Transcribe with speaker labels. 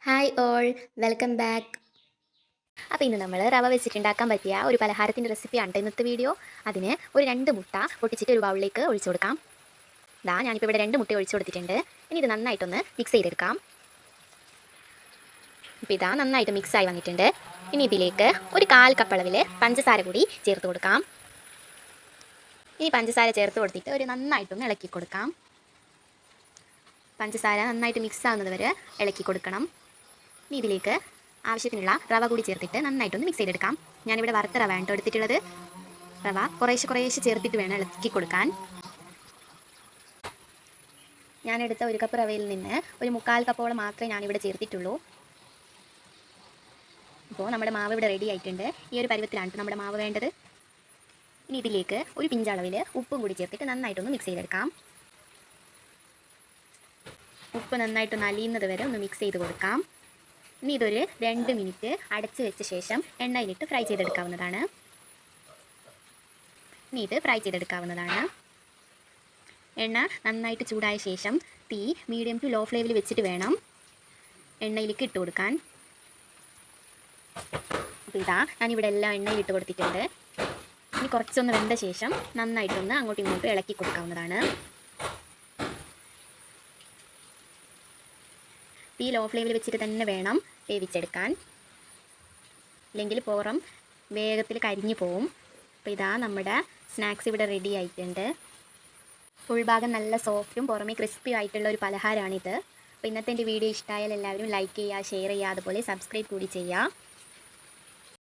Speaker 1: Hi all, welcome back. അപ്പോൾ ഇന്ന് നമ്മൾ റവ വെച്ചിട്ടുണ്ടാക്കാൻ പറ്റിയ ഒരു പലഹാരത്തിൻ്റെ റെസിപ്പിയാണ് ഇന്നത്തെ വീഡിയോ. അതിന് ഒരു 2 മുട്ട പൊട്ടിച്ചിട്ട് ഒരു ബൗളിലേക്ക് ഒഴിച്ചു കൊടുക്കാം. ഞാനിപ്പോൾ ഇവിടെ 2 മുട്ട ഒഴിച്ചു കൊടുത്തിട്ടുണ്ട്. ഇനി ഇത് നന്നായിട്ടൊന്ന് മിക്സ് ചെയ്തെടുക്കാം. ഇപ്പോൾ നന്നായിട്ട് മിക്സായി വന്നിട്ടുണ്ട്. ഇനി ഇതിലേക്ക് ഒരു 1/4 കപ്പ് അളവിൽ പഞ്ചസാര കൂടി ചേർത്ത് കൊടുക്കാം. ഇനി പഞ്ചസാര ചേർത്ത് കൊടുത്തിട്ട് ഒരു നന്നായിട്ടൊന്ന് ഇളക്കി കൊടുക്കാം. പഞ്ചസാര നന്നായിട്ട് മിക്സ് ആവുന്നത് വരെ ഇളക്കി കൊടുക്കണം. ഇനി ഇതിലേക്ക് ആവശ്യത്തിനുള്ള റവ കൂടി ചേർത്തിട്ട് നന്നായിട്ടൊന്ന് മിക്സ് ചെയ്തെടുക്കാം. ഞാനിവിടെ വറുത്ത റവ ആണ് എടുത്തിട്ടുള്ളത്. റവ കുറേശ്ശെ ചേർത്തിട്ട് വേണം ഇളക്കി കൊടുക്കാൻ. ഞാനെടുത്ത 1 കപ്പ് റവയിൽ നിന്ന് ഒരു 1/4 കപ്പോളം മാത്രമേ ഞാനിവിടെ ചേർത്തിട്ടുള്ളൂ. അപ്പോൾ നമ്മുടെ മാവ് ഇവിടെ റെഡി ആയിട്ടുണ്ട്. ഈ ഒരു പരുവത്തിലാണ് നമ്മുടെ മാവ് വേണ്ടത്. ഇനി ഇതിലേക്ക് ഒരു പിഞ്ചളവിൽ ഉപ്പും കൂടി ചേർത്തിട്ട് നന്നായിട്ടൊന്ന് മിക്സ് ചെയ്തെടുക്കാം. ഉപ്പ് നന്നായിട്ടൊന്ന് അലിയുന്നത് വരെ ഒന്ന് മിക്സ് ചെയ്ത് കൊടുക്കാം. ഇനി ഇതൊരു 2 മിനിറ്റ് അടച്ച് വെച്ച ശേഷം എണ്ണയിലിട്ട് ഫ്രൈ ചെയ്തെടുക്കാവുന്നതാണ്. എണ്ണ നന്നായിട്ട് ചൂടായ ശേഷം തീ മീഡിയം ടു ലോ ഫ്ലെയിമിൽ വെച്ചിട്ട് വേണം എണ്ണയിലേക്ക് ഇട്ട് കൊടുക്കാൻ. അപ്പോൾ ഞാനിവിടെ എല്ലാം എണ്ണയിൽ ഇട്ട് കൊടുത്തിട്ടുണ്ട്. ഇനി കുറച്ചൊന്ന് വെന്ത ശേഷം നന്നായിട്ടൊന്ന് അങ്ങോട്ടും ഇങ്ങോട്ടും ഇളക്കി കൊടുക്കാവുന്നതാണ്. തീ ലോ ഫ്ലെയിമിൽ വെച്ചിട്ട് തന്നെ വേണം വേവിച്ചെടുക്കാൻ, ഇല്ലെങ്കിൽ പുറം വേഗത്തിൽ കരിഞ്ഞു പോവും. അപ്പോൾ നമ്മുടെ സ്നാക്സ് ഇവിടെ റെഡി ആയിട്ടുണ്ട്. ഉൾഭാഗം നല്ല സോഫ്റ്റും പുറമേ ക്രിസ്പി ആയിട്ടുള്ള ഒരു പലഹാരമാണിത്. അപ്പോൾ ഇന്നത്തെ എൻ്റെ വീഡിയോ ഇഷ്ടമായാൽ എല്ലാവരും ലൈക്ക് ചെയ്യുക, ഷെയർ ചെയ്യുക, അതുപോലെ സബ്സ്ക്രൈബ് കൂടി ചെയ്യുക.